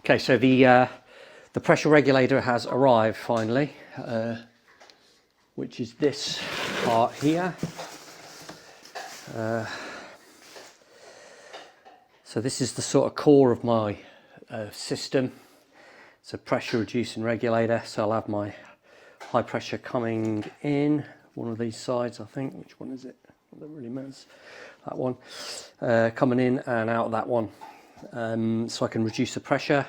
Okay, so the pressure regulator has arrived finally, which is this part here. So this is the sort of core of my system. It's a pressure reducing regulator, so I'll have my high pressure coming in one of these sides, I think. Which one is it? That really matters. That one. Coming in and out of that one. So I can reduce the pressure.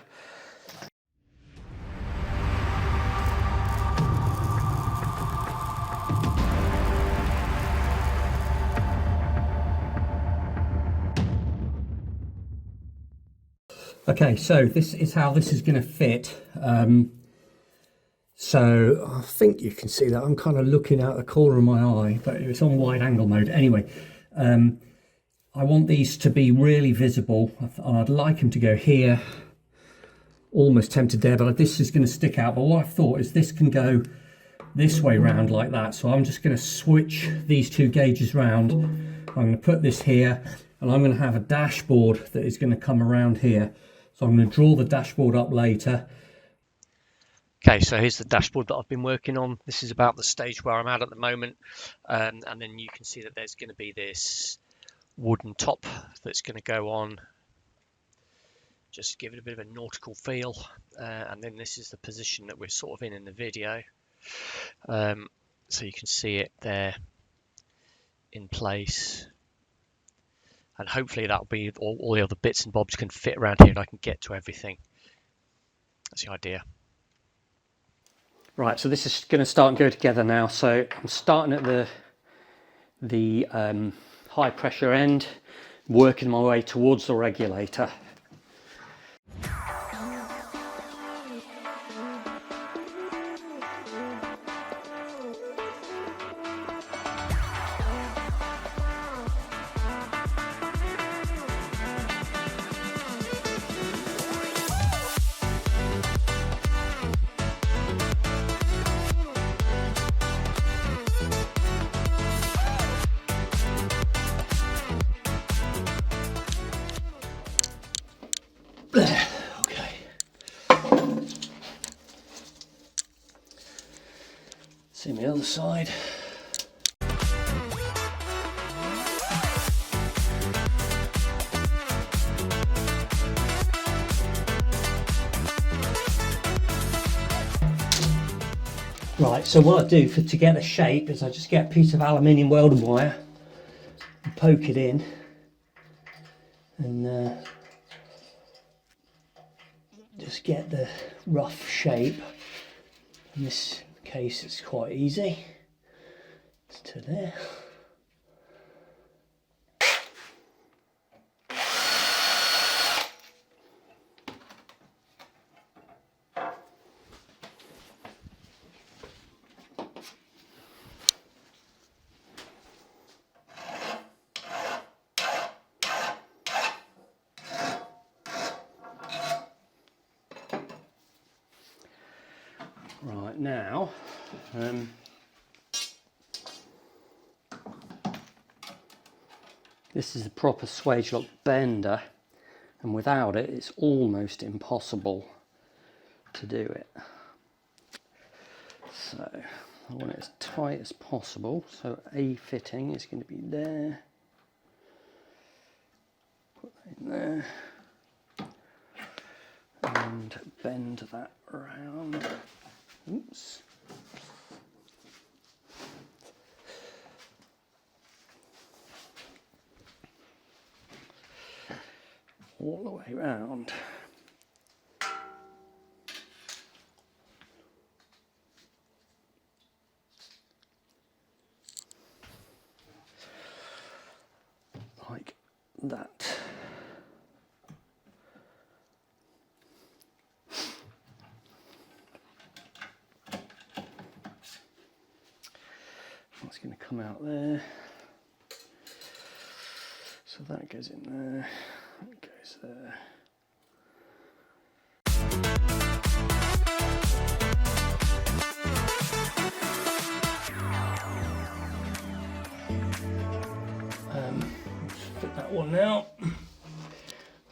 Okay, so this is how this is going to fit. So I think you can see that I'm kind of looking out the corner of my eye, but it's on wide angle mode. Anyway, I want these to be really visible. I'd like them to go here, almost tempted there, but this is going to stick out. But what I've thought is this can go this way round like that. So I'm just going to switch these two gauges round. I'm going to put this here, and I'm going to have a dashboard that is going to come around here. So I'm going to draw the dashboard up later. Okay, so here's the dashboard that I've been working on. This is about the stage where I'm at the moment. And then you can see that there's going to be this wooden top that's going to go on. Just give it a bit of a nautical feel. And then this is the position that we're sort of in the video. So you can see it there in place. And hopefully that'll be all the other bits and bobs can fit around here and I can get to everything. That's the idea. Right, so this is going to start and go together now. So I'm starting at the high pressure end, working my way towards the regulator. Okay. See the other side. Right, so what I do to get the shape is I just get a piece of aluminium welding wire and poke it in, and just get the rough shape. In this case it's quite easy. It's to there. Right, now this is a proper swage lock bender, and without it it's almost impossible to do it. So I want it as tight as possible, so a fitting is going to be there, put that in there and bend that around. Oops. All the way round. Like that. That's going to come out there, so that goes in there, that goes there. Let's fit that one now.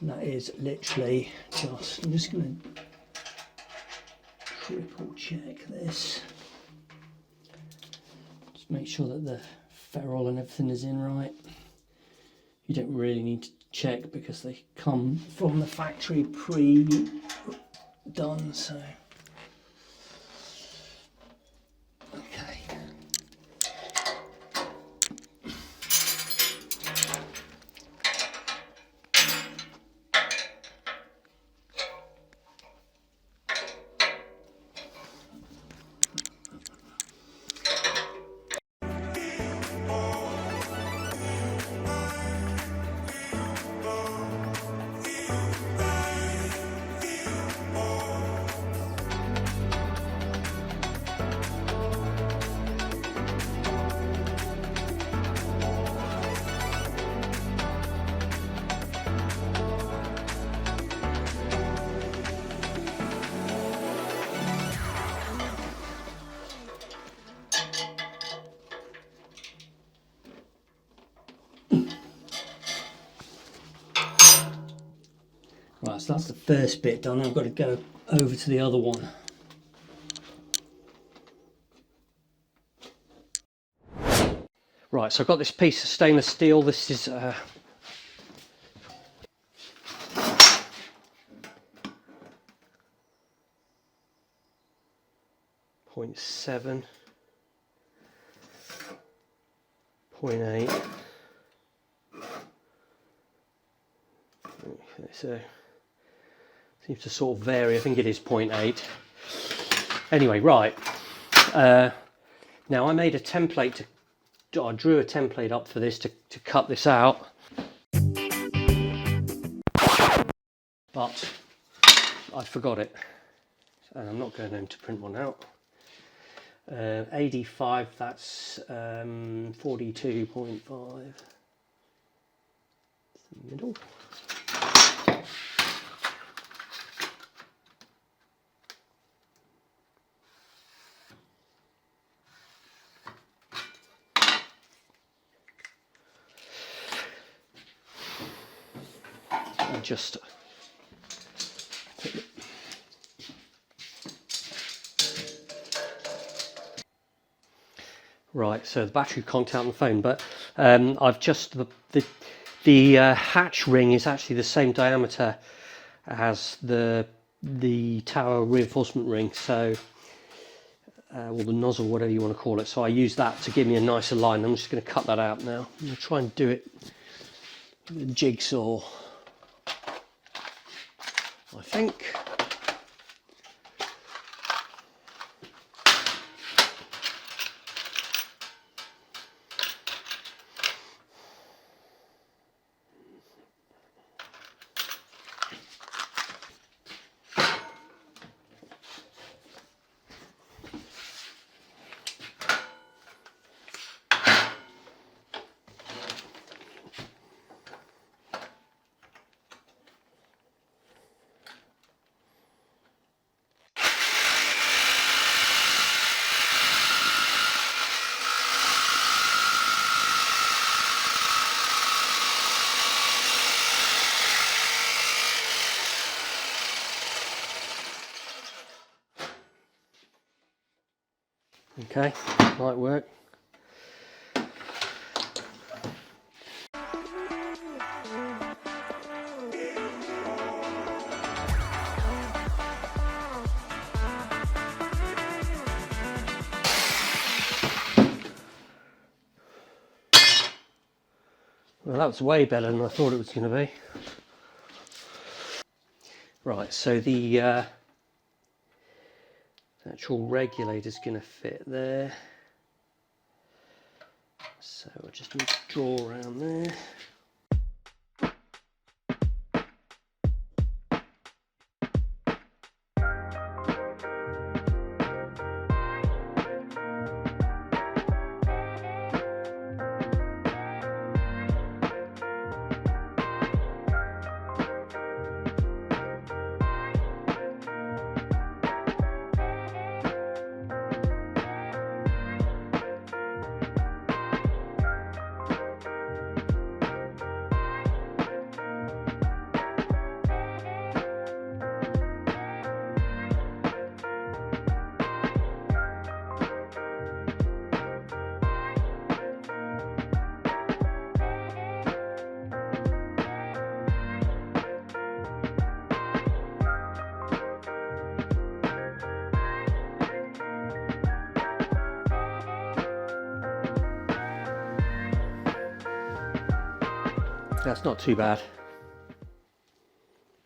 And that is literally just, I'm just going to triple check this. Just make sure that the ferrule and everything is in right. You don't really need to check because they come from the factory pre-done, so. Okay. Right, so that's the first bit done. I've got to go over to the other one. Right, so I've got this piece of stainless steel. This is 0.7, 0.8. Okay, so seems to sort of vary. I think it is 0.8. Anyway, right. Now I made a template I drew a template up for this to cut this out, but I forgot it, and I'm not going home to print one out. AD5, that's 42.5. Middle. Just right, so the battery contact on the phone, but I've just the hatch ring is actually the same diameter as the tower reinforcement ring, so or the nozzle, whatever you want to call it. So I use that to give me a nicer line. I'm just going to cut that out now. I'm going to try and do it with a jigsaw, I think. Okay, might work. Well, that was way better than I thought it was going to be. Right, so the actual regulator is going to fit there. So I just need to draw around there. That's not too bad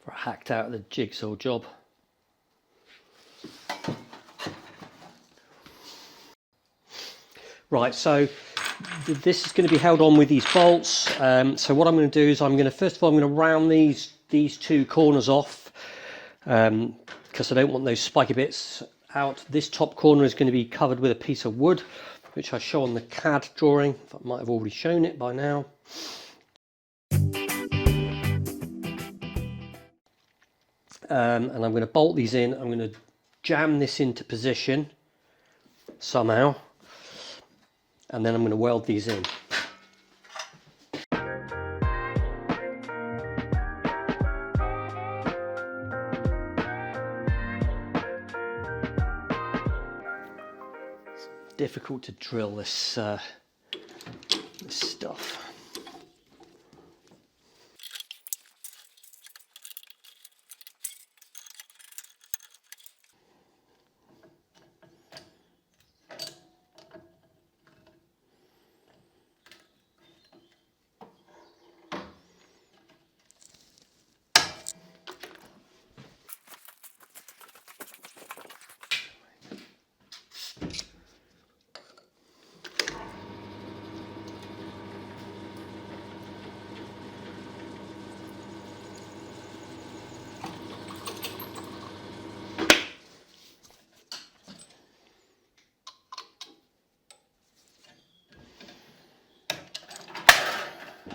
for a hacked out of the jigsaw job. Right, so this is going to be held on with these bolts. So what I'm going to do is first of all I'm going to round these two corners off, because I don't want those spiky bits out. This top corner is going to be covered with a piece of wood, which I show on the CAD drawing. I might have already shown it by now. And I'm going to bolt these in. I'm going to jam this into position somehow, and then I'm going to weld these in. It's difficult to drill this stuff.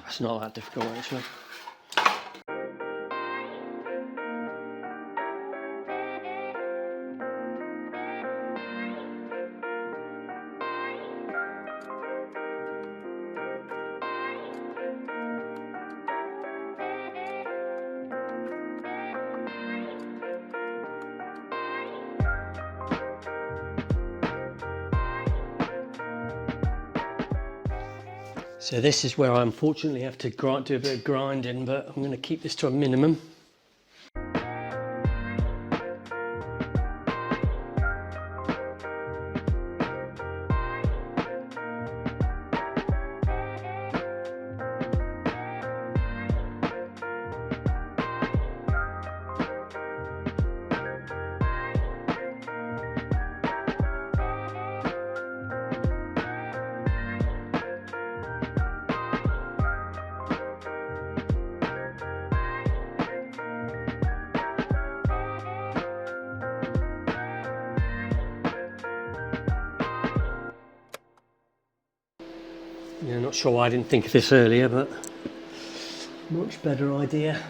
It's not that difficult actually. So this is where I unfortunately have to do a bit of grinding, but I'm going to keep this to a minimum. Yeah, not sure why I didn't think of this earlier, but much better idea.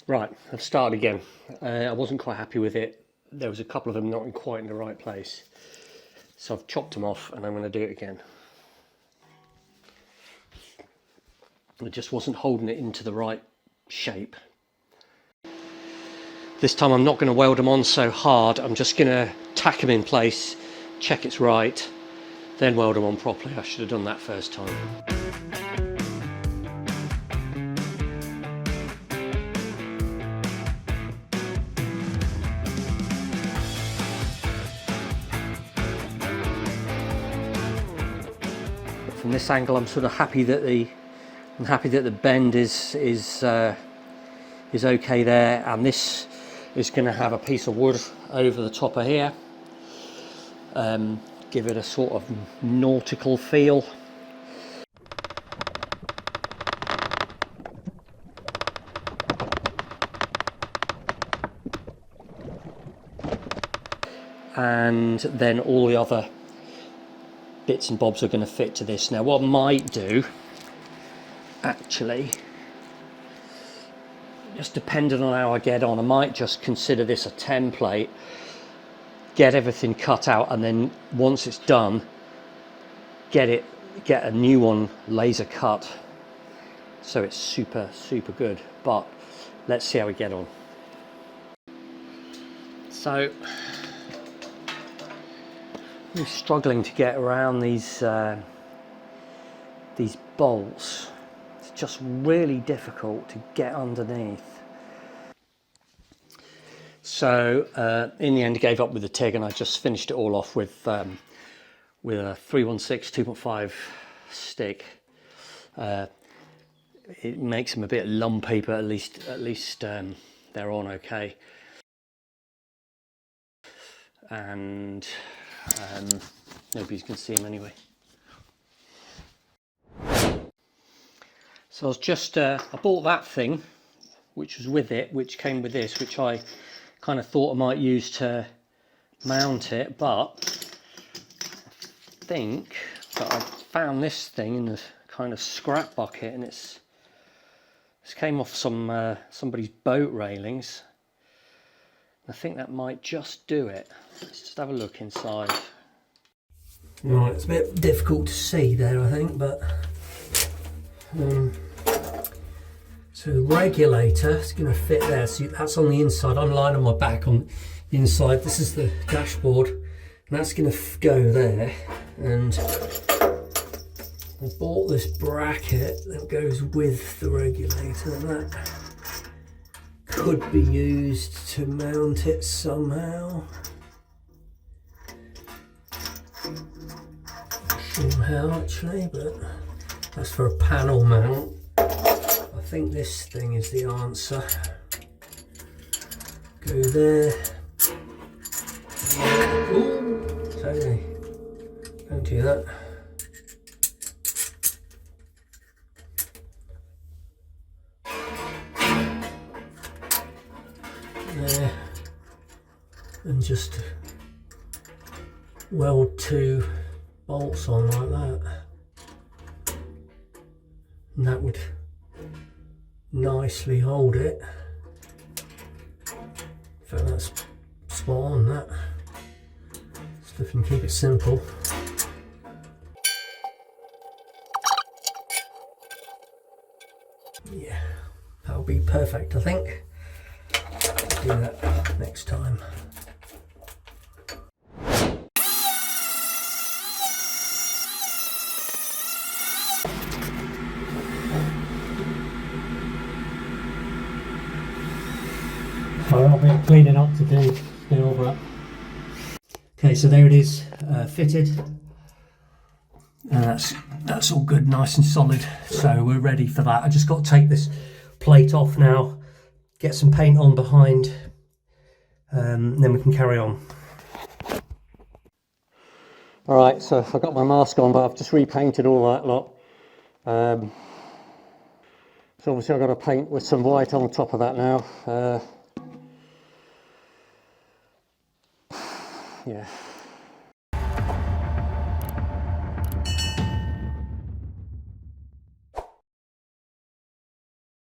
Right, I've started again. I wasn't quite happy with it. There was a couple of them not quite in the right place. So I've chopped them off and I'm going to do it again. I just wasn't holding it into the right shape. This time I'm not going to weld them on so hard. I'm just going to tack them in place, check it's right, then weld them on properly. I should have done that first time. From this angle, I'm sort of happy that the bend is okay there, and this is going to have a piece of wood over the top of here, give it a sort of nautical feel. And then all the other bits and bobs are going to fit to this. Now what I might do, actually, just depending on how I get on, I might just consider this a template, get everything cut out, and then once it's done, get a new one laser cut, so it's super good. But let's see how we get on. So I'm struggling to get around these these bolts. It's just really difficult to get underneath. So in the end I gave up with the TIG, and I just finished it all off with a 316 2.5 stick. It makes them a bit lumpy, but at least they're on okay. And nobody can see them anyway. So I was just I bought that thing, which was with it, which came with this, which I kind of thought I might use to mount it, but I think that I found this thing in a kind of scrap bucket, and this came off somebody's boat railings. I think that might just do it. Let's just have a look inside. Right, it's a bit difficult to see there, I think, but so the regulator is going to fit there. So that's on the inside. I'm lying on my back on the inside. This is the dashboard, and that's going to go there. And I bought this bracket that goes with the regulator, and that could be used to mount it somehow. Not sure how actually, but that's for a panel mount. I think this thing is the answer. Go there. Ooh, sorry, don't do that. There, and just weld 2 bolts on like that, and that would nicely hold it. So that's spot on, that. So if you can keep it simple. Yeah, that'll be perfect, I think. Do that next time. So a little bit of cleaning up to do still, but okay, so there it is, fitted. That's all good, nice and solid. So we're ready for that. I just got to take this plate off now, get some paint on behind, and then we can carry on. Alright, so I've got my mask on, but I've just repainted all that lot. So obviously I've got to paint with some white on top of that now. Yeah,